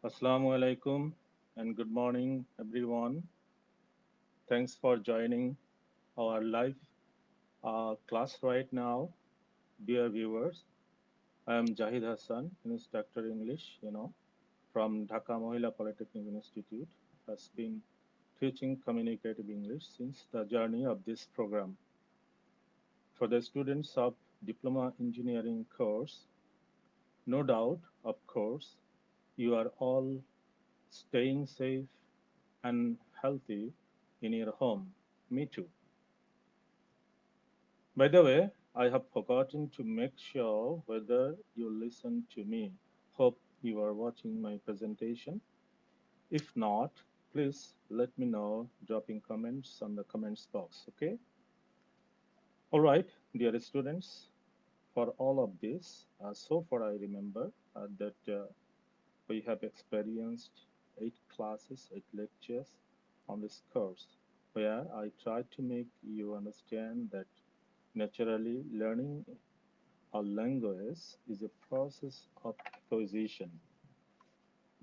Assalamu alaikum and good morning, everyone. Thanks for joining our live class right now, dear viewers. I am Zahid Hasan, Instructor English, from Dhaka Mohila Polytechnic Institute, has been teaching communicative English since the journey of this program. For the students of Diploma Engineering course, no doubt, of course, you are all staying safe and healthy in your home. Me too. By the way, I have forgotten to make sure whether you listen to me. Hope you are watching my presentation. If not, please let me know dropping comments on the comments box, okay? All right, dear students, for all of this, so far I remember that we have experienced 8 classes, 8 lectures on this course, where I tried to make you understand that naturally learning a language is a process of acquisition.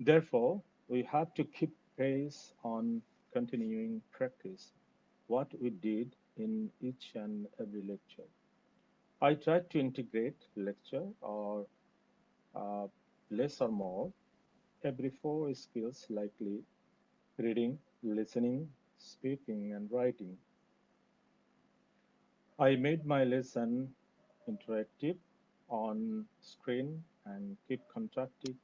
Therefore, we have to keep pace on continuing practice what we did in each and every lecture. I tried to integrate lecture or uh, less or more every 4 skills likely reading, listening, speaking, and writing. I made my lesson interactive on screen and keep contacting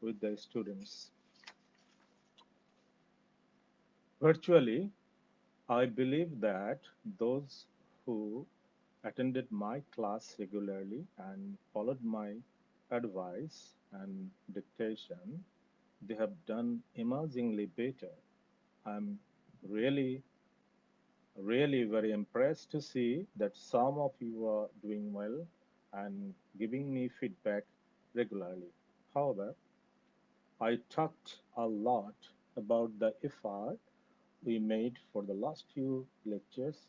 with the students. Virtually, I believe that those who attended my class regularly and followed my advice and dictation, they have done amazingly better. I'm really, really very impressed to see that some of you are doing well and giving me feedback regularly. However, I talked a lot about the effort we made for the last few lectures,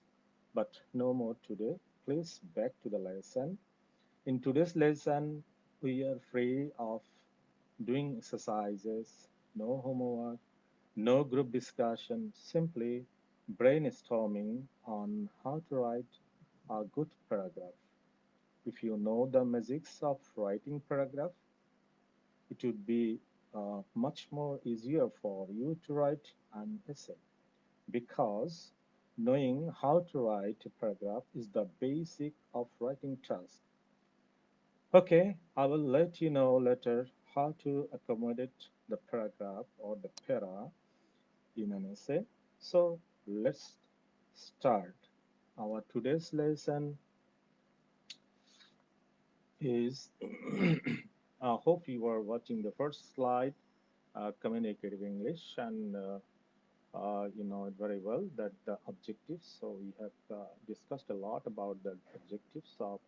but no more today. Please back to the lesson. In today's lesson, we are free of doing exercises, no homework, no group discussion, simply brainstorming on how to write a good paragraph. If you know the basics of writing paragraph, it would be much more easier for you to write an essay because knowing how to write a paragraph is the basic of writing task. Okay, I will let you know later how to accommodate the paragraph or the para in an essay. So let's start. Our today's lesson is I hope you are watching the first slide, communicative English, and you know it very well that the objectives. So we have discussed a lot about the objectives of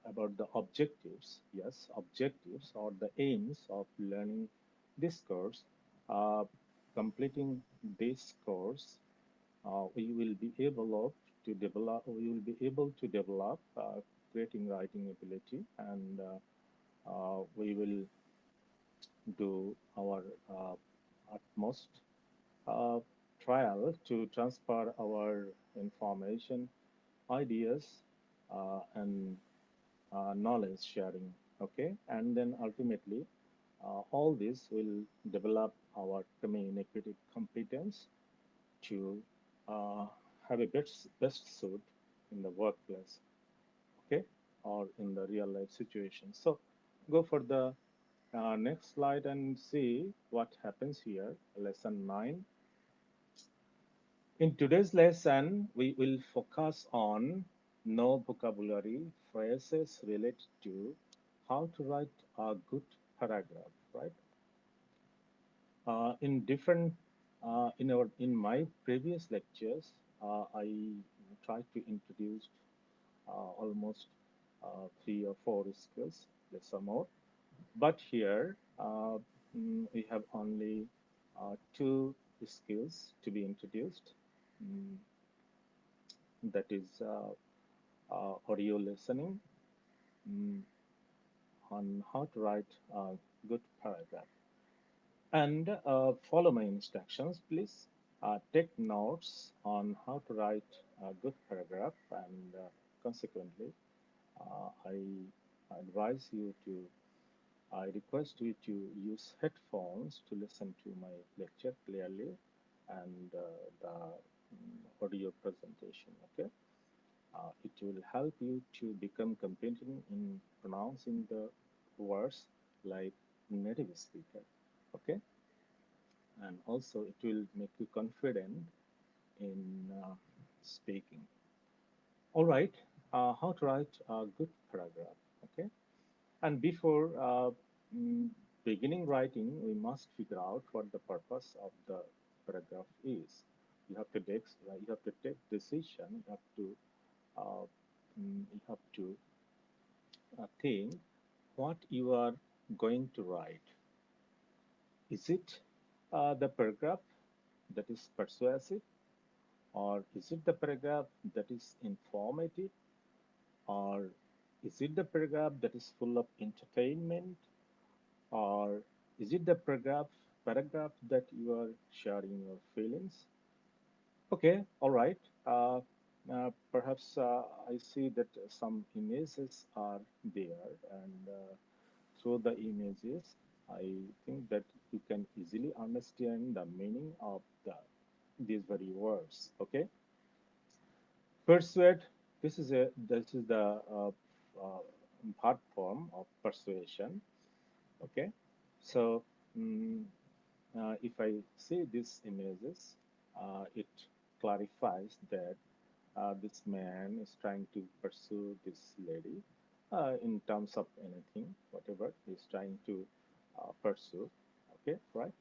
about the objectives. Yes, objectives or the aims of learning this course. Uh, Completing this course, we will be able of to develop. We will be able to develop creating writing ability, and we will do our utmost uh, trial to transfer our information, ideas, and knowledge sharing. Okay, and then ultimately, all this will develop our communicative competence to uh, have a best suit in the workplace. Okay, or in the real life situation. So, go for the next slide and see what happens here. Lesson 9. In today's lesson, we will focus on no vocabulary phrases related to how to write a good paragraph, right? In different in my previous lectures, I tried to introduce almost 3 or 4 skills, less or more. But here we have only 2 skills to be introduced. That is audio listening mm, on how to write a good paragraph. And follow my instructions, please. Take notes on how to write a good paragraph, and consequently, I advise you to, I request you to use headphones to listen to my lecture clearly and the audio presentation. Okay, it will help you to become competent in pronouncing the words like native speaker. Okay, and also it will make you confident in speaking. All right, how to write a good paragraph. Okay, and before mm, beginning writing, we must figure out what the purpose of the paragraph is. You have to take decision. Uh, you have to think what you are going to write. Is it the paragraph that is persuasive, or is it the paragraph that is informative, or is it the paragraph that is full of entertainment, or is it the paragraph that you are sharing your feelings? Okay, all right. Perhaps I see that some images are there, and through the images, I think that you can easily understand the meaning of these very words. Okay, persuade. This is the uh, part form of persuasion. Okay, so. mm if I see these images, it clarifies that this man is trying to pursue this lady in terms of anything, whatever he's trying to pursue. Okay, right?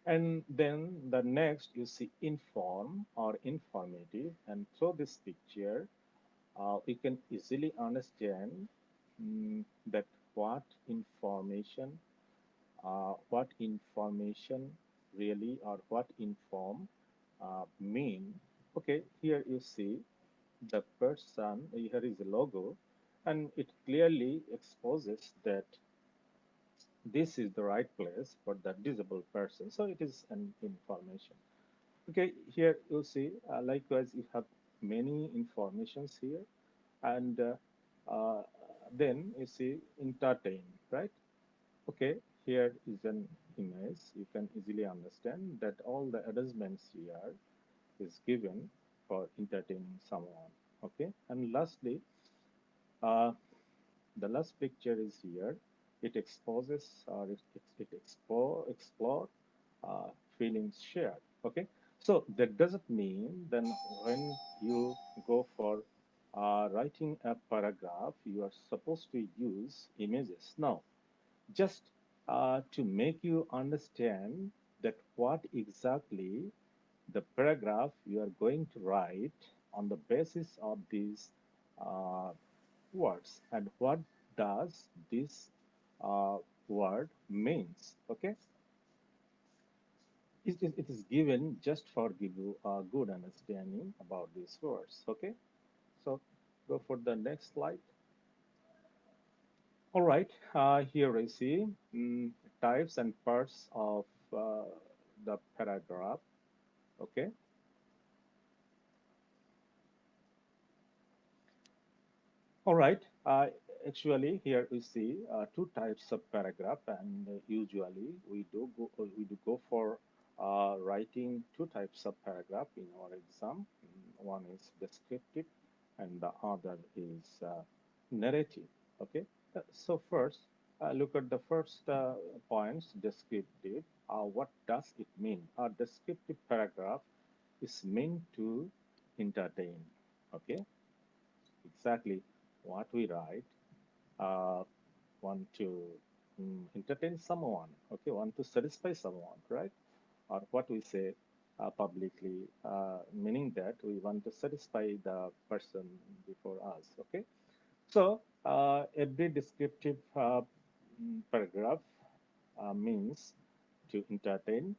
And then the next you see inform or informative, and through this picture, we can easily understand that what information what information really or what inform mean. Okay, here you see the person, here is a logo, and it clearly exposes that this is the right place for that disabled person. So it is an information. Okay, here you see, likewise, you have many informations here, and then you see entertain, right? Okay, here is an image. You can easily understand that all the adjustments here is given for entertaining someone. Okay, and lastly, uh, the last picture is here. It exposes or explore uh, feelings shared. Okay, so that doesn't mean then when you go for writing a paragraph, you are supposed to use images. No, just to make you understand that what exactly the paragraph you are going to write on the basis of these uh, words and what does this uh, word means. Okay, it is given just for give you a good understanding about these words. Okay, so go for the next slide. All right, here I see types and parts of uh, the paragraph. Okay, all right. Actually, here we see two types of paragraph, and usually we do go for writing two types of paragraph in our exam. One is descriptive, and the other is narrative. Okay. So first, look at the first points. Descriptive. What does it mean? A descriptive paragraph is meant to entertain. Okay, exactly what we write, uh, want to entertain someone, okay, want to satisfy someone, right? Or what we say publicly, meaning that we want to satisfy the person before us, okay? So every descriptive paragraph means to entertain.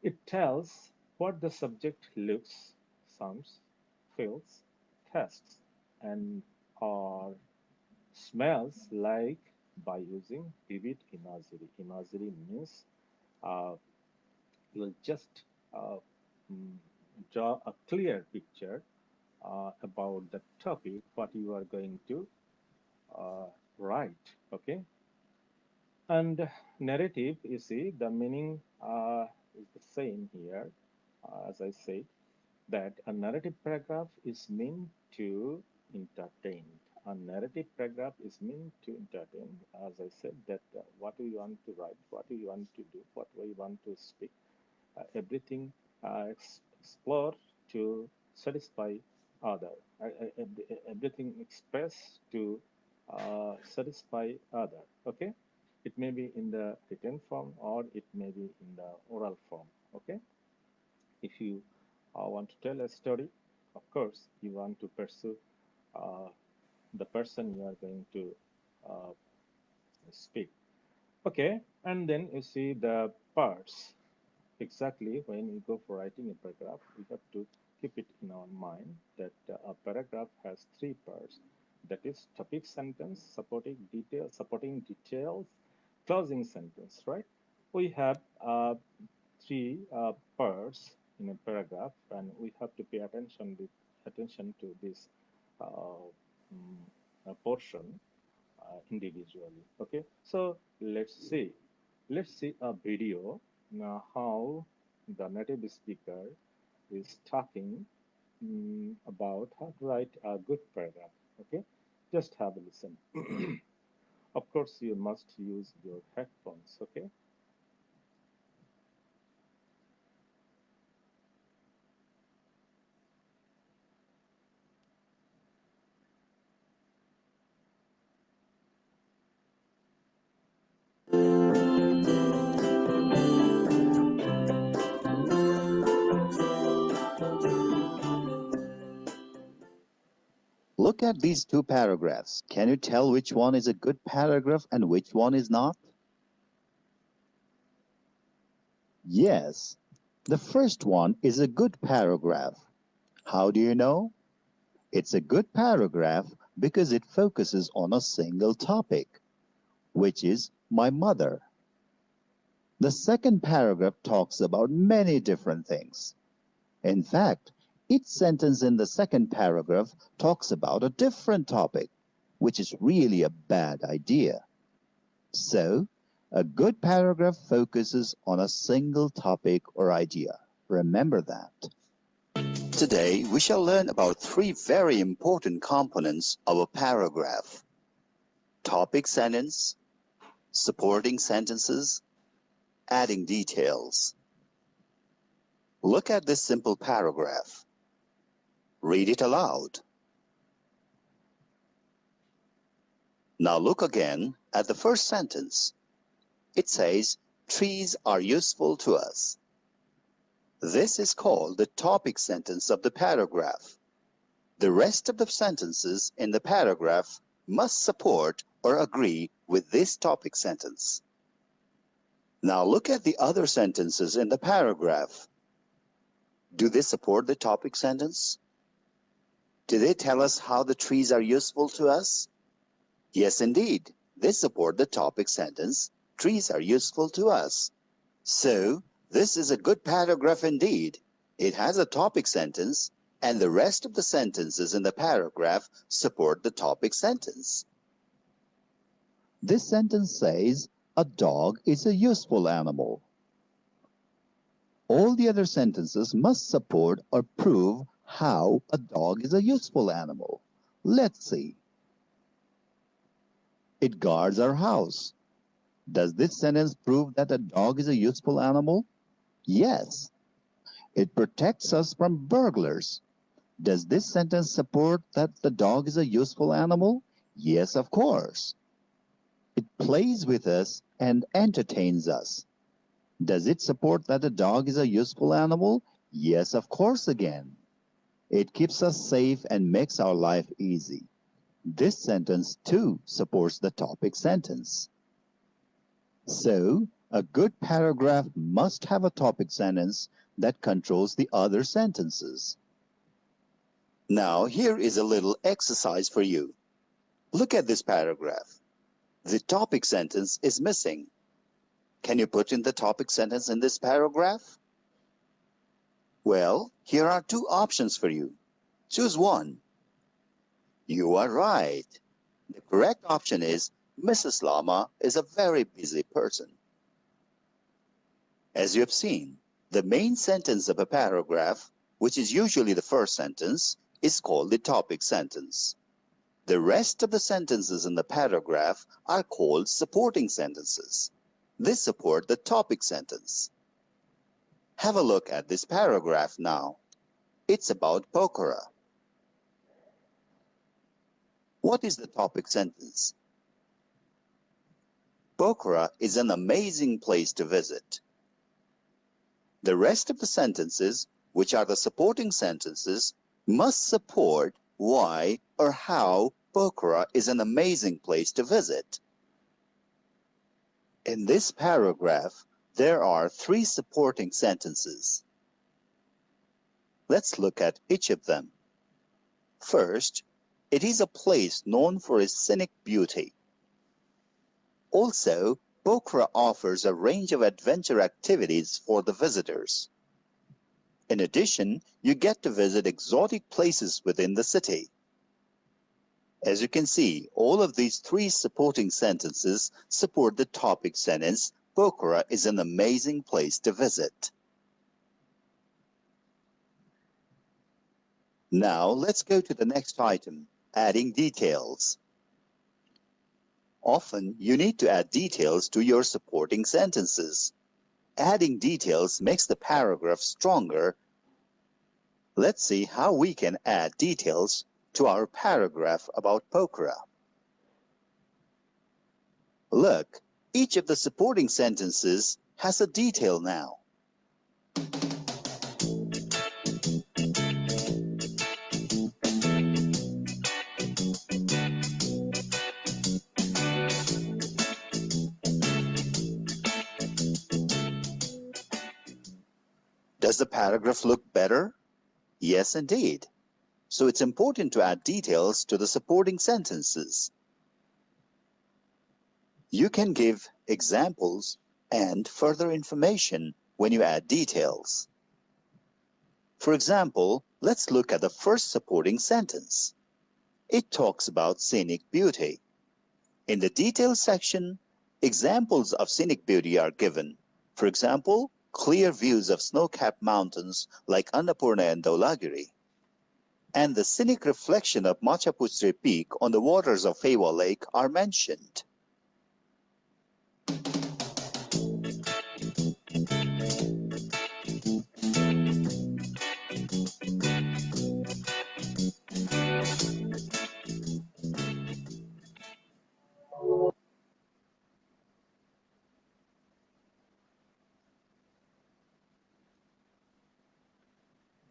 It tells what the subject looks, sounds, feels, tastes, and or smells like by using vivid imagery. Imagery means uh, you will just uh, mm, draw a clear picture about the topic what you are going to uh, write. Okay, and narrative, you see, the meaning is the same here. As I said, that a narrative paragraph is meant to entertain. A narrative paragraph is meant to entertain. As I said, that what we want to write, what we want to do, what we want to speak, everything explore to satisfy other. Everything express to satisfy other. Okay, it may be in the written form or it may be in the oral form. Okay, if you want to tell a story, of course, you want to pursue uh, the person you are going to uh, speak. Okay, and then you see the parts. Exactly, when we go for writing a paragraph, we have to keep it in our mind that a paragraph has three parts. That is topic sentence, supporting details, closing sentence, right? We have three parts in a paragraph, and we have to pay attention to this portion individually. Okay, so let's see a video now how the native speaker is talking about how to write a good paragraph. Okay, just have a listen. Of course, you must use your headphones. Okay. Look at these two paragraphs. Can you tell which one is a good paragraph and which one is not? Yes, the first one is a good paragraph. How do you know? It's a good paragraph because it focuses on a single topic, which is my mother. The second paragraph talks about many different things. In fact, each sentence in the second paragraph talks about a different topic, which is really a bad idea. So, a good paragraph focuses on a single topic or idea. Remember that. Today, we shall learn about three very important components of a paragraph: topic sentence, supporting sentences, adding details. Look at this simple paragraph. Read it aloud. Now look again at the first sentence. It says, trees are useful to us. This is called the topic sentence of the paragraph. The rest of the sentences in the paragraph must support or agree with this topic sentence. Now look at the other sentences in the paragraph. Do they support the topic sentence? Do they tell us how the trees are useful to us? Yes, indeed. They support the topic sentence. Trees are useful to us. So, this is a good paragraph indeed. It has a topic sentence, and the rest of the sentences in the paragraph support the topic sentence. This sentence says, a dog is a useful animal. All the other sentences must support or prove how a dog is a useful animal. Let's see. It guards our house. Does this sentence prove that a dog is a useful animal? Yes. It protects us from burglars. Does this sentence support that the dog is a useful animal? Yes, of course. It plays with us and entertains us. Does it support that a dog is a useful animal? Yes, of course again. It keeps us safe and makes our life easy. This sentence too supports the topic sentence. So, a good paragraph must have a topic sentence that controls the other sentences. Now, here is a little exercise for you. Look at this paragraph. The topic sentence is missing. Can you put in the topic sentence in this paragraph? Well, here are two options for you. Choose one. You are right. The correct option is Mrs. Lama is a very busy person. As you have seen, the main sentence of a paragraph, which is usually the first sentence, is called the topic sentence. The rest of the sentences in the paragraph are called supporting sentences. They support the topic sentence. Have a look at this paragraph now. It's about Pokhara. What is the topic sentence? Pokhara is an amazing place to visit. The rest of the sentences, which are the supporting sentences, must support why or how Pokhara is an amazing place to visit. In this paragraph, there are three supporting sentences. Let's look at each of them. First, it is a place known for its scenic beauty. Also, Pokhara offers a range of adventure activities for the visitors. In addition, you get to visit exotic places within the city. As you can see, all of these three supporting sentences support the topic sentence, Pokhara is an amazing place to visit. Now let's go to the next item, adding details. Often you need to add details to your supporting sentences. Adding details makes the paragraph stronger. Let's see how we can add details to our paragraph about Pokhara. Look, each of the supporting sentences has a detail now. Does the paragraph look better? Yes, indeed. So it's important to add details to the supporting sentences. You can give examples and further information when you add details. For example, let's look at the first supporting sentence. It talks about scenic beauty. In the details section, examples of scenic beauty are given. For example, clear views of snow-capped mountains like Annapurna and Dhaulagiri, and the scenic reflection of Machapuchre Peak on the waters of Fewa Lake are mentioned.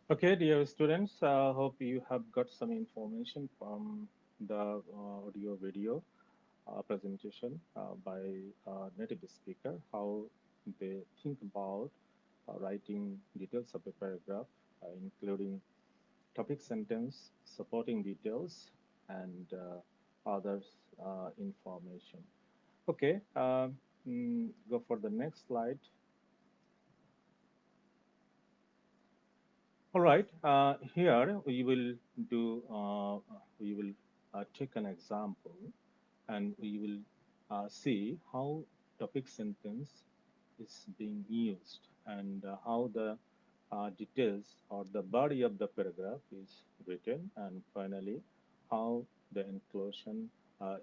Okay, dear students, hope you have got some information from the audio video presentation by native speaker, how they think about writing details of a paragraph, including topic sentence, supporting details, and other information. Okay, go for the next slide. All right, here we will take an example and we will see how topic sentence is being used and how the details or the body of the paragraph is written, and finally how the inclusion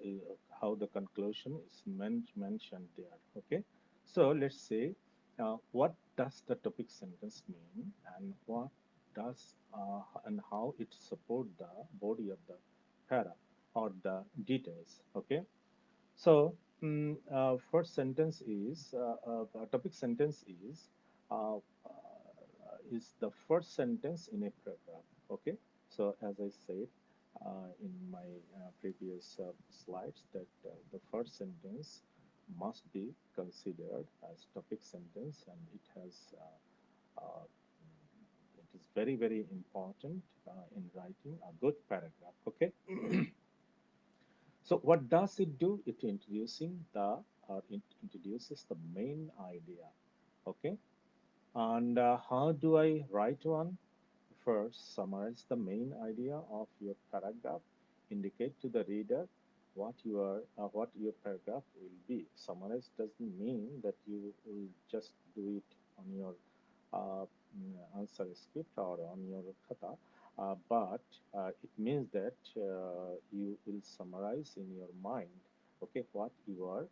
is, how the conclusion is mentioned there. Okay, so let's say what does the topic sentence mean, and what does and how it support the body of the para or the details. Okay, so first sentence topic sentence is the first sentence in a paragraph. Okay, so as I said in my previous slides, that the first sentence must be considered as topic sentence, and it is very very important in writing a good paragraph. Okay. So what does it do? It introducing the or it introduces the main idea. Okay, and how do I write one? First, summarize the main idea of your paragraph. Indicate to the reader what your paragraph will be. Summarize doesn't mean that you will just do it on your answer script or on your kata, but it means that you will summarize in your mind, okay, what you are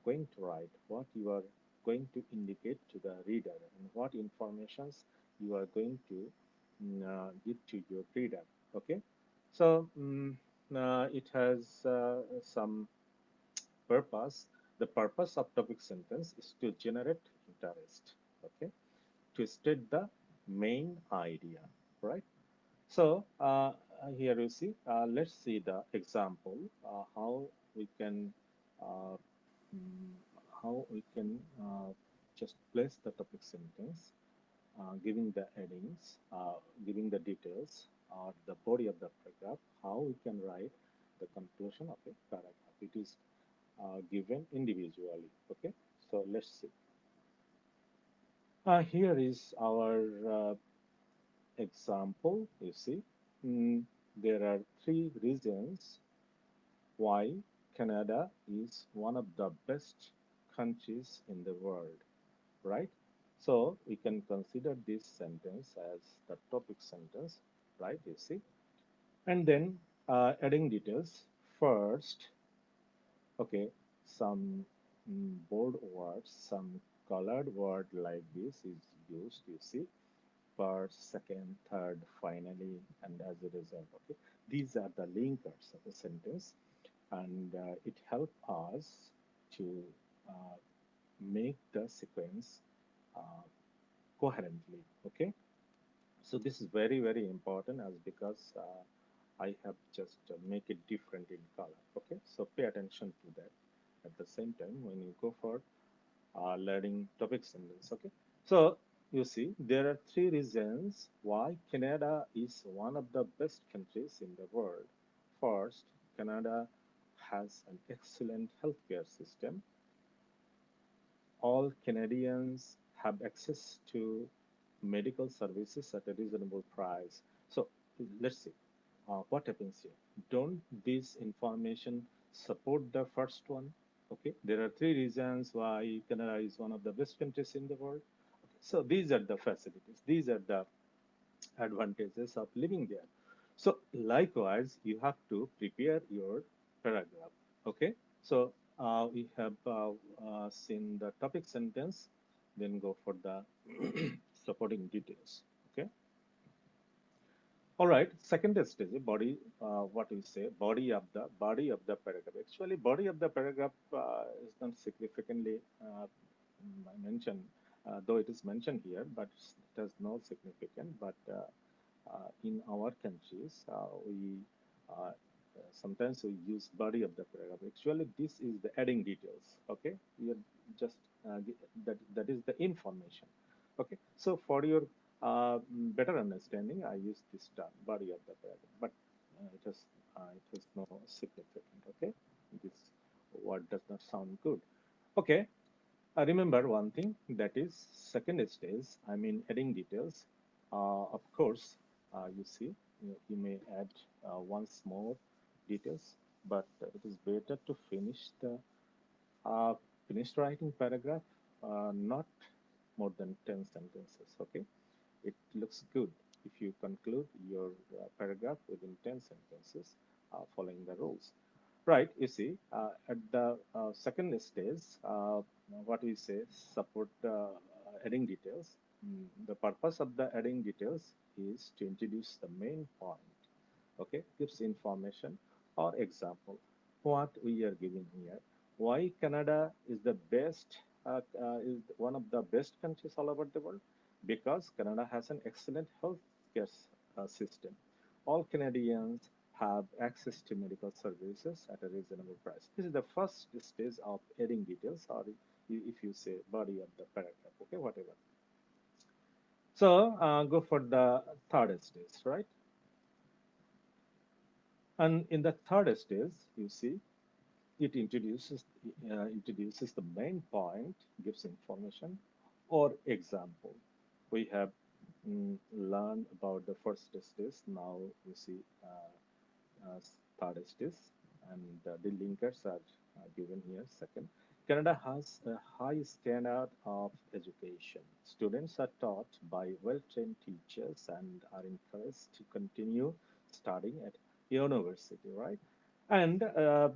going to write, what you are going to indicate to the reader, and what informations you are going to give to your reader. Okay, so it has some purpose. The purpose of topic sentence is to generate interest. Okay, to state the main idea, right? So here you see, let's see the example, how we can uh, mm, how we can just place the topic sentence, giving the headings, giving the details, or the body of the paragraph, how we can write the conclusion of a paragraph. It is given individually. Okay, so let's see. Here is our example. You see, Mm, there are three reasons why Canada is one of the best countries in the world, right? So we can consider this sentence as the topic sentence, right? You see, and then adding details. First, okay, some bold words, some colored word like this is used. You see, first, second, third, finally, and as a result. Okay, these are the linkers of the sentence, and it helps us to uh, make the sequence uh, coherently. Okay, so this is very very important as because I have just make it different in color. Okay, so pay attention to that. At the same time, when you go for learning topic sentence. Okay, so you see there are three reasons why Canada is one of the best countries in the world. First, Canada has an excellent healthcare system. All Canadians have access to medical services at a reasonable price. So let's see what happens here. Don't this information support the first one? Okay, there are three reasons why Canada is one of the best countries in the world. Okay, so these are the facilities, these are the advantages of living there. So likewise, you have to prepare your paragraph. Okay, so we have seen the topic sentence, then go for the supporting details. Okay, all right. Second stage, body. What we say, body of the paragraph. Actually, body of the paragraph is not significantly mentioned, though it is mentioned here, but it has no significance. But in our countries, we sometimes we use body of the paragraph. Actually, this is the adding details. Okay, we are just that is the information. Okay, so for your better understanding, I use this term body of the paragraph, but it has no significance. Okay, this word does not sound good. Okay, remember one thing, that is second stage, I mean adding details. Of course, you see, you may add once more details, but it is better to uh, finish writing paragraph, not more than 10 sentences. Okay, it looks good if you conclude your paragraph within 10 sentences, following the rules. Right, you see, at the second stage, what we say, support adding details. The purpose of the adding details is to introduce the main point. Okay, gives information or example. What we are giving here, why Canada is the best, is one of the best countries all over the world, because Canada has an excellent healthcare system. All Canadians have access to medical services at a reasonable price. This is the first stage of adding details, or if you say body of the paragraph, okay, whatever. So go for the third stage, right? And in the third stage, you see, it introduces the main point, gives information or example. We have learned about the first stage. Now you see third stage, and the linkers are given here. Second, Canada has a high standard of education. Students are taught by well-trained teachers and are encouraged to continue studying at university, right? And uh,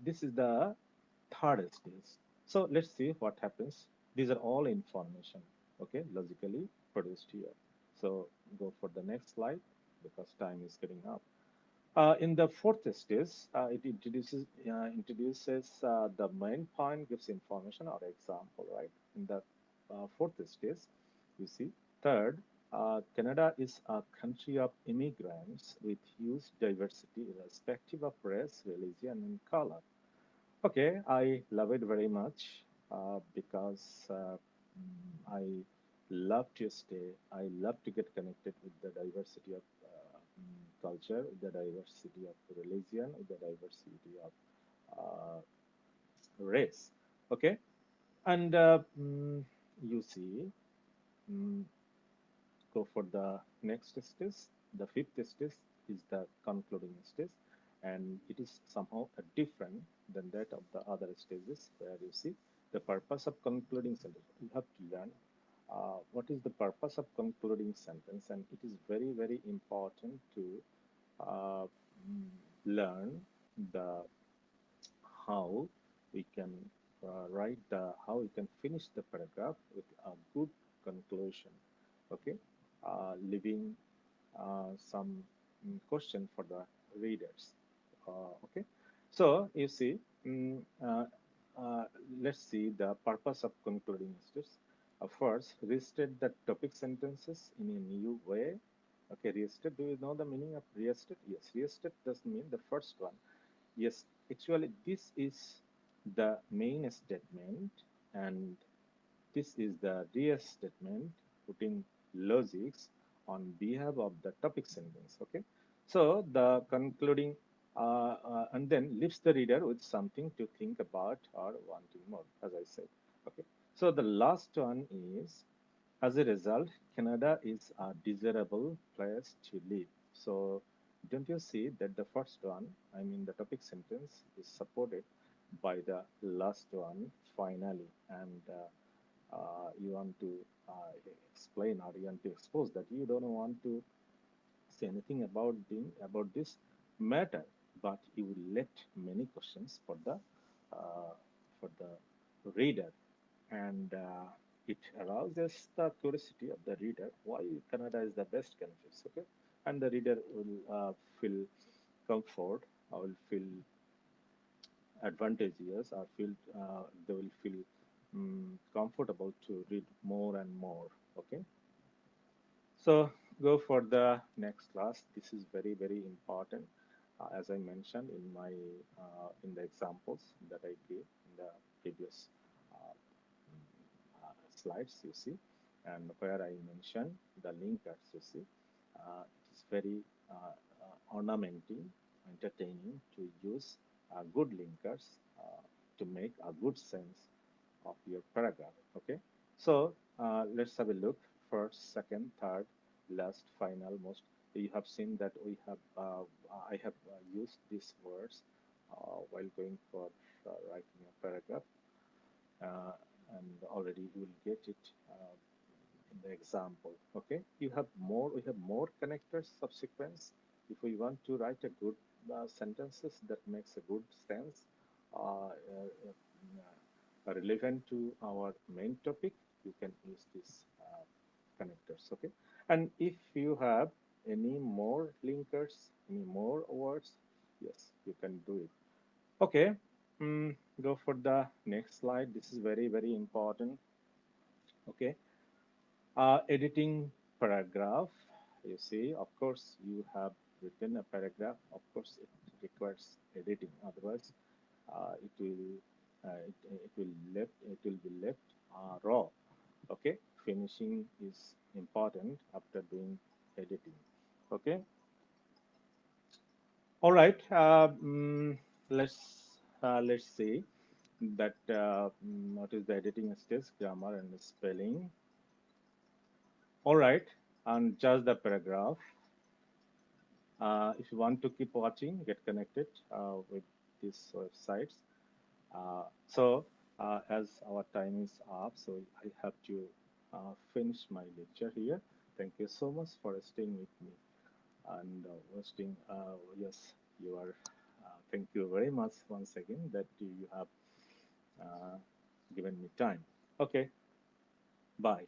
this is the third stage. So let's see what happens. These are all information, okay, logically produced here. So go for the next slide because time is getting up. In the fourth stage, it introduces the main point, gives information or example, right? In the fourth stage, you see. Third, Canada is a country of immigrants with huge diversity, irrespective of race, religion, and color. Okay, I love it very much because I love to stay. I love to get connected with the diversity of culture, with the diversity of religion, with the diversity of race. Okay, and you see, mm, go for the next stage. The fifth stage is the concluding stage, and it is somehow different than that of the other stages where you see the purpose of concluding sentence. You have to learn what is the purpose of concluding sentence, and it is very, very important to uh, learn the how we can write the how we can finish the paragraph with a good conclusion. Okay, leaving some question for the readers. Okay, so you see, mm, uh, uh, let's see the purpose of concluding this. First, restate the topic sentences in a new way. Okay, restate. Do you know the meaning of restate? Yes, restate does mean the first one. Yes, actually, this is the main statement, and this is the real statement, putting logics on behalf of the topic sentence. Okay, so the concluding and then leaves the reader with something to think about or wanting more, as I said. Okay, so the last one is as a result, Canada is a desirable place to live. So, don't you see that the first one, I mean, the topic sentence is supported by the last one finally, and you want to explain or you want to expose that you don't want to say anything about this matter, but you will let many questions uh, for the reader, and it arouses the curiosity of the reader why Canada is the best country. Okay, and the reader will feel comfort, or will feel advantageous, or feel they will feel comfortable to read more and more. Okay, so go for the next class. This is very, very important, as I mentioned in the examples that I gave in the previous uh, slides. You see, and where I mentioned the linkers. You see, it is very ornamenting, entertaining to use good linkers to make a good sense of your paragraph. Okay, so let's have a look. First, second, third, last, final, most. You have seen that we have I have used these words while going for writing a paragraph, uh, and already you will get it in the example. Okay, we have more connectors subsequence. If we want to write a good sentences that makes a good sense, relevant to our main topic, you can use these connectors. Okay, and if you have any more linkers, any more words, yes, you can do it. Okay, go for the next slide. This is very, very important. Okay, editing paragraph. You see, of course, you have written a paragraph. Of course, it requires editing. Otherwise, it will be left raw. Okay, finishing is important after doing editing. Okay, All right. Let's see that what is the editing stage, grammar and spelling. All right, and just the paragraph. If you want to keep watching, get connected with these websites. As our time is up, so I have to finish my lecture here. Thank you so much for staying with me and hosting. Yes, you are. Thank you very much once again that you have uh, given me time. Okay, bye.